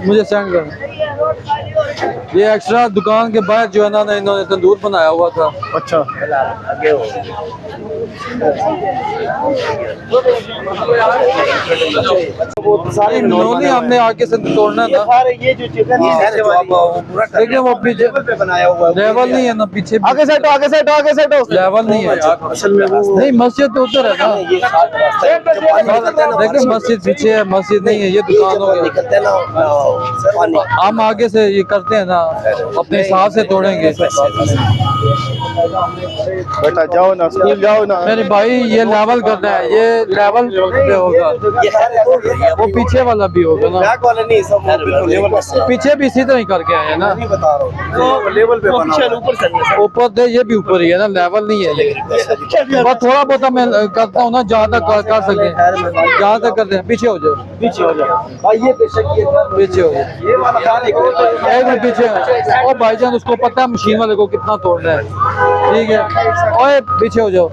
मुझे सेंड कर। ये एक्स्ट्रा दुकान के बाहर जो है ना इन्होंने तंदूर बनाया हुआ था। अच्छा सारी नोनी हमने आगे से तोड़ना था, ये जो चिकन लेकिन वो पीछे बनाया हुआ लेवल नहीं है ना, पीछे आगे से हटो, आगे से हटो, आगे से हटो। लेवल नहीं है असल में वो नहीं, मस्जिद तो उधर है ना। देखिए मस्जिद पीछे है, मस्जिद नहीं है, ये दुकान हो गया। निकलते ना पानी। हम आगे से ये करते हैं ना, अपने हिसाब से तोड़ेंगे। बेटा जाओ ना, स्कूल जाओ ना। मेरे भाई ये लेवल करना है, ये लेवल पे होगा, वो पीछे वाला भी होगा ना, बैक वाला नहीं, सब लेवल पे। पीछे भी इसी तरह ही करके आए हैं ना। नहीं बता रहा हूँ, लेवल पे बना ऊपर से ऊपर दे, ये भी ऊपर ही है ना, लेवल नहीं है ये। बस थोड़ा बहुत मैं करता हूँ ना, जहाँ तक कर सके, जहाँ तक करते हैं। पीछे हो जाओ, पीछे हो जाओ। ये बेशक पीछे हो जाओ, ये वाला खाने को एक मिनट पीछे। और भाईजान उसको पता है मशीन वाले को कितना तोड़ना है, ठीक है। ओए पीछे हो जाओ।